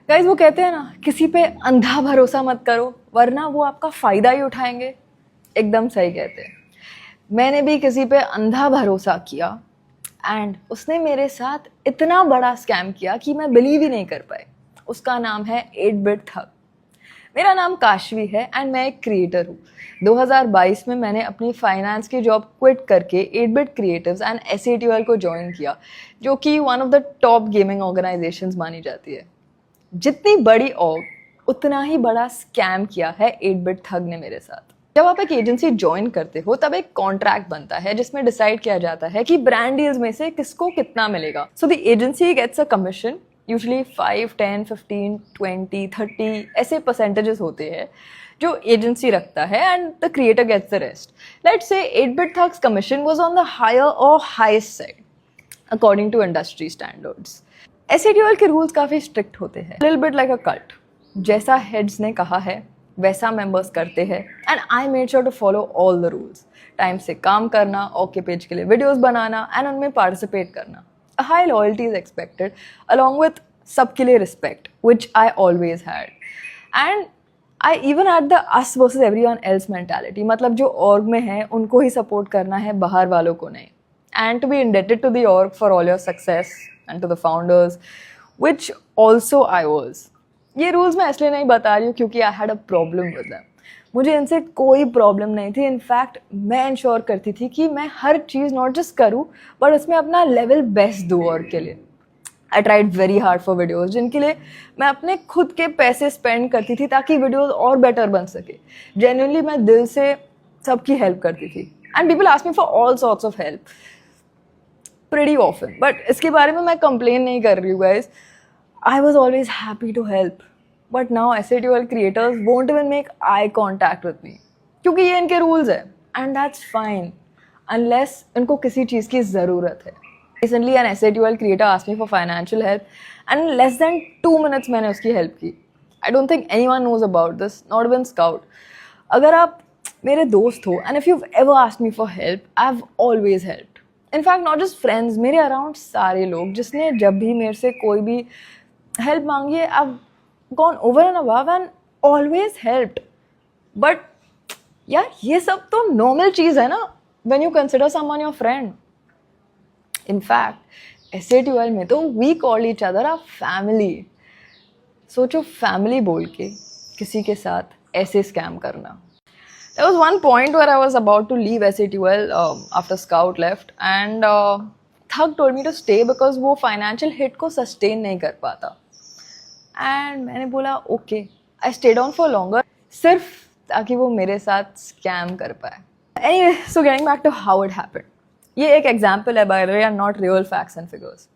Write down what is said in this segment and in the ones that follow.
Guys वो कहते हैं ना, किसी पे अंधा भरोसा मत करो वरना वो आपका फ़ायदा ही उठाएंगे। एकदम सही कहते हैं। मैंने भी किसी पे अंधा भरोसा किया एंड उसने मेरे साथ इतना बड़ा स्कैम किया कि मैं बिलीव ही नहीं कर पाई। उसका नाम है 8-बिट ठग। मेरा नाम काशवी है एंड मैं एक क्रिएटर हूँ। 2022 में मैंने अपनी फाइनेंस की जॉब क्विट करके 8-बिट क्रिएटिव्स एंड SATOL को ज्वाइन किया, जो कि one of the top gaming organisations मानी जाती है। जितनी बड़ी ऑर्ग उतना ही बड़ा स्कैम किया है 8-बिट ठग ने मेरे साथ। जब आप एक एजेंसी ज्वाइन करते हो तब एक कॉन्ट्रैक्ट बनता है जिसमें डिसाइड किया जाता है कि ब्रांड डील्स में से किसको कितना मिलेगा। So the agency gets a commission, usually 5, 10, 15, 20, 30 ऐसे परसेंटेजेस होते हैं जो एजेंसी रखता है and the creator gets the rest. Let's say 8-बिट thugs commission was on the higher और highest side according to industry standards. SATOL के रूल्स काफ़ी स्ट्रिक्ट होते हैं, little bit like a cult. जैसा हेड्स ने कहा है वैसा मेंबर्स करते हैं and I made sure to follow all the rules. Time से काम करना, ओके पेज के लिए वीडियोस बनाना एंड उनमें पार्टिसिपेट करना। A high loyalty is expected along with सबके लिए respect, which I always had. And I even had the us versus everyone else mentality, मतलब जो ऑर्ग में है उनको ही सपोर्ट करना है, बाहर वालों को नहीं। And to be indebted to the org for all your success and to the founders, which also I was. ये रूल्स मैं इसलिए नहीं बता रही हूँ क्योंकि I had a problem with them. मुझे इनसे कोई प्रॉब्लम नहीं थी। इनफैक्ट मैं इंश्योर करती थी कि मैं हर चीज़ नॉट जस्ट करूँ बट उसमें अपना लेवल बेस्ट दूँ और के लिए। I tried very hard for videos जिनके लिए मैं अपने खुद के पैसे स्पेंड करती थी ताकि वीडियोज़ और बेटर बन सके। जेन्युइनली मैं दिल से सबकी हेल्प करती थी and people ask me for all sorts of help pretty often, but इसके बारे में मैं कंप्लेन नहीं कर रही हूँ guys. I was always happy to help, but now SATOL creators won't even make eye contact with me क्योंकि ये इनके रूल्स है and that's fine unless इनको किसी चीज़ की ज़रूरत है। Recently an SATOL creator asked me for financial help and in less than 2 minutes मैंने उसकी हेल्प की। I don't think anyone knows about this, not even Scout। अगर आप मेरे दोस्त हो and if you've ever asked me for help, I've always helped। In fact not just friends, मेरे around सारे लोग जिसने जब भी मेरे से कोई भी हेल्प मांगी है, I've gone over and above and always helped। But यार ये सब तो नॉर्मल चीज़ है ना when you consider someone your friend। In fact SATOL में तो we call each other our family। सोचो फैमिली बोल के किसी के साथ ऐसे स्कैम करना। There was one point where I was about to leave SATOL after Scout left and Thug told me to stay because वो financial hit को sustain नहीं कर पाता। And मैंने बोला okay, I stayed on for longer सिर्फ ताकि वो मेरे साथ स्कैम कर पाए। Anyway, so getting back to how it happened। ये एक एग्जाम्पल है by the way and not real facts and figures।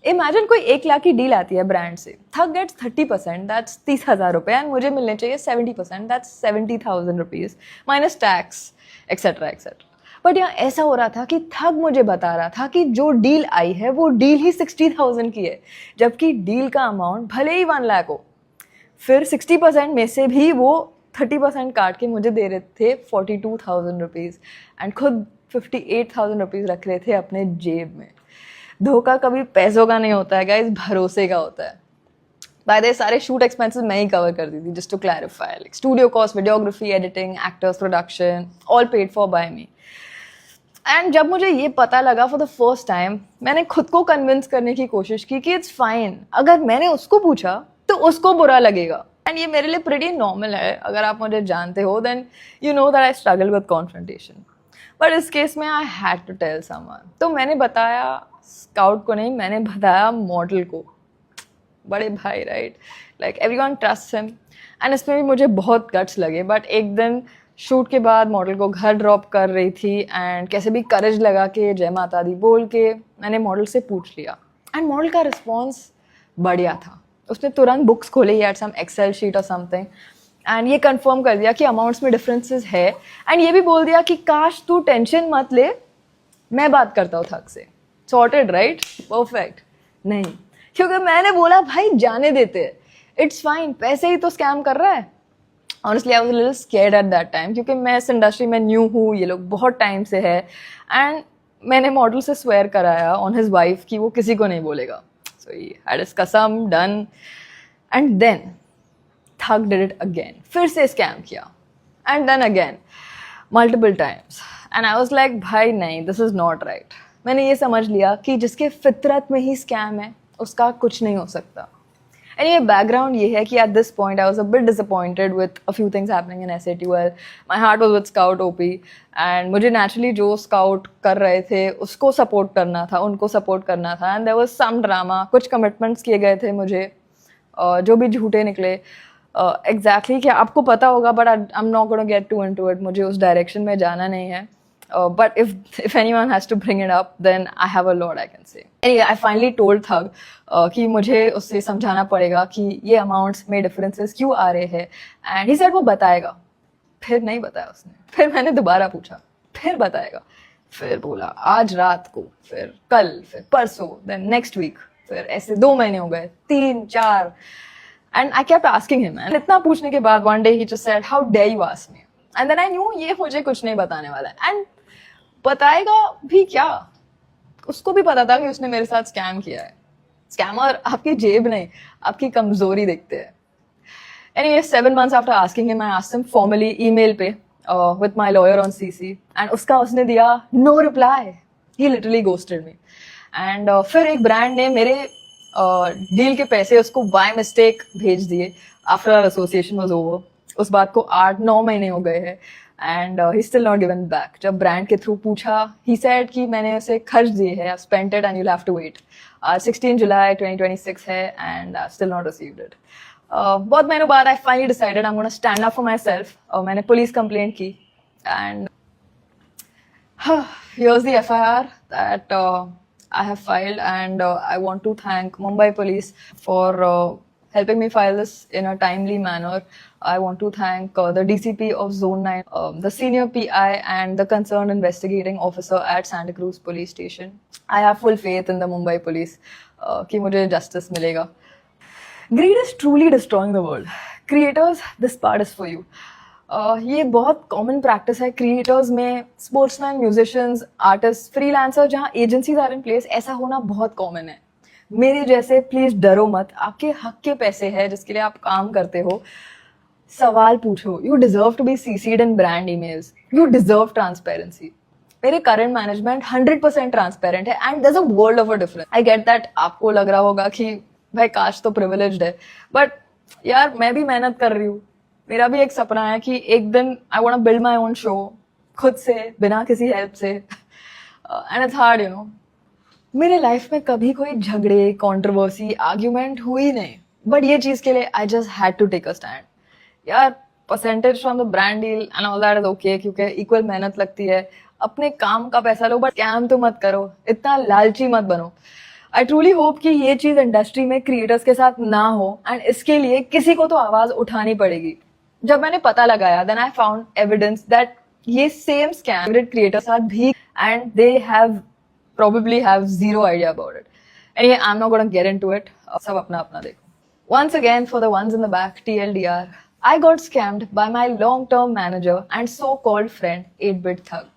Imagine कोई 1 लाख की डील आती है ब्रांड से, थग गेट्स 30%, दैट्स 30,000 रुपये एंड मुझे मिलने चाहिए 70%, that's 70,000 rupees minus tax etcetera etcetera. But यहाँ ऐसा हो रहा था कि थग मुझे बता रहा था कि जो डील आई है वो डील ही 60,000 की है, जबकि डील का अमाउंट भले ही 1 लाख हो। फिर 60% में से भी वो 30% काट के मुझे दे रहे थे 42,000 रुपीज़ एंड खुद 58,000 रुपीज़ रख रहे थे अपने जेब में। धोखा कभी पैसों का नहीं होता है गाइस, भरोसे का होता है। बाय द सारे शूट एक्सपेंसेस मैं ही कवर कर दी थी, just to clarify, like studio cost, videography, editing, actors, production, all paid for by me. And जब मुझे ये पता लगा फॉर द फर्स्ट टाइम, मैंने खुद को कन्विंस करने की कोशिश की कि इट्स फाइन, अगर मैंने उसको पूछा तो उसको बुरा लगेगा। एंड ये मेरे लिए प्रीटी नॉर्मल है। अगर आप मुझे जानते हो then you know that I struggle with confrontation, but इस केस में I had to tell someone. तो मैंने बताया स्काउट को नहीं, मैंने बताया मॉडल को। बड़े भाई right, like everyone trust him and इसमें भी मुझे बहुत गट्स लगे। बट एक दिन शूट के बाद मॉडल को घर ड्रॉप कर रही थी एंड कैसे भी करेज लगा के जय माता दी बोल के मैंने मॉडल से पूछ लिया एंड मॉडल का रिस्पॉन्स बढ़िया था। उसने तुरंत बुक्स खोले, he had some excel sheet और समथिंग एंड ये कंफर्म कर दिया कि अमाउंट्स में डिफरेंसेस है एंड ये भी बोल दिया कि काश तू टेंशन मत ले, मैं बात करता हूँ थक से। Sorted right, perfect. नहीं, क्योंकि मैंने बोला भाई जाने देते, इट्स फाइन, पैसे ही तो स्कैम कर रहा है। Honestly I was a little scared at that time क्योंकि मैं इस इंडस्ट्री में न्यू हूँ, ये लोग बहुत टाइम से है एंड मैंने मॉडल से स्वेयर कराया ऑन हिज वाइफ कि वो किसी को नहीं बोलेगा। सो ही हैड हिज कसम डन एंड देन ठग डिड इट अगेन, फिर से स्कैम किया, and then again multiple times, and I was like भाई नहीं, दिस इज़ नॉट राइट। मैंने ये समझ लिया कि जिसके फितरत में ही स्कैम है उसका कुछ नहीं हो सकता। एंड ये बैकग्राउंड ये है कि at this point I was a bit disappointed with a few things happening in SATUL, my heart was with scout OP, and मुझे नेचुरली जो स्काउट कर रहे थे उसको सपोर्ट करना था, उनको सपोर्ट करना था, and there was some drama, कुछ कमिटमेंट्स किए गए थे मुझे जो भी झूठे निकले। एग्जैक्टली क्या आपको पता होगा, but I am not gonna get to into it, मुझे उस डायरेक्शन में जाना नहीं है। But if anyone has to bring it up, then I have a lot I can say. Anyway, I finally told Thug कि मुझे उससे समझाना पड़ेगा कि ये अमाउंट्स में डिफरेंसेस क्यों आ रहे हैं, एंड ही सेड वो बताएगा। फिर नहीं बताया उसने, फिर मैंने दोबारा पूछा, फिर बताएगा, फिर बोला आज रात को, फिर कल, फिर परसों, देन नेक्स्ट वीक, फिर ऐसे 2 महीने हो गए, 3, 4, and I kept asking him, and इतना पूछने के बाद one day he just said how dare you ask me, and then I knew ये मुझे कुछ नहीं बताने वाला है, एंड बताएगा भी क्या, उसको भी पता था कि उसने मेरे साथ स्कैम किया है। स्कैमर आपकी जेब नहीं, आपकी कमजोरी देखते हैं। Anyway, 7 months after asking him, I asked him formally email पे with my lawyer on CC, and उसका उसने दिया no reply. He literally ghosted me. And फिर एक ब्रांड ने मेरे डील के पैसे उसको बाय मिस्टेक भेज दिए after our association was over. उस बात को 8-9 महीने हो गए हैं, and he still not given back. जब ब्रांड के थ्रू पूछा, ही सेड कि मैंने उसे खर्च दिए है, I spent it and you have to wait. 16 जुलाई 2026 है, and I still not received it. बहुत महीनों बाद I finally decided I am gonna stand up for myself. मैंने पुलिस कंप्लेंट की, and here's the FIR that I have filed, and I want to thank Mumbai Police for helping me file this in a timely manner. I want to thank the DCP of Zone 9, the senior PI, and the concerned investigating officer at Santa Cruz Police Station. I have full faith in the Mumbai Police कि मुझे justice मिलेगा. Greed is truly destroying the world. Creators, this part is for you. ये बहुत common practice है creators में, sportsman, musicians, artist, freelancer, जहाँ agencies are in place, ऐसा होना बहुत कॉमन है। मेरे जैसे प्लीज डरो मत, आपके हक के पैसे हैं जिसके लिए आप काम करते हो। सवाल पूछो, you deserve to be cc'd in brand emails, you deserve transparency. मेरे करंट मैनेजमेंट 100% ट्रांसपेरेंट है, and there is a world of a difference. I get that आपको लग रहा होगा कि भाई काश तो प्रिविलेज्ड है, बट यार मैं भी मेहनत कर रही हूँ। मेरा भी एक सपना है कि एक दिन I want to build my own show, खुद से, बिना किसी हेल्प से, and it's hard, you know. मेरे लाइफ में कभी कोई झगड़े, कंट्रोवर्सी, आर्ग्यूमेंट हुई नहीं, बट ये चीज के लिए I just had to take a stand. यार percentage from the brand deal and all that is okay, क्योंकि इक्वल मेहनत लगती है। अपने काम का पैसा लो, बट स्कैम तो मत करो, इतना लालची मत बनो। आई ट्रूली होप कि ये चीज इंडस्ट्री में क्रिएटर्स के साथ ना हो, एंड इसके लिए किसी को तो आवाज उठानी पड़ेगी। जब मैंने पता लगाया, then I found evidence that ये सेम स्कैम क्रिएटर्स साथ भी, and they have probably have zero idea about it. Anyway, I'm not going to get into it. सब अपना अपना देखो. Once again, for the ones in the back, TLDR, I got scammed by my long-term manager and so-called friend 8-Bit Thug.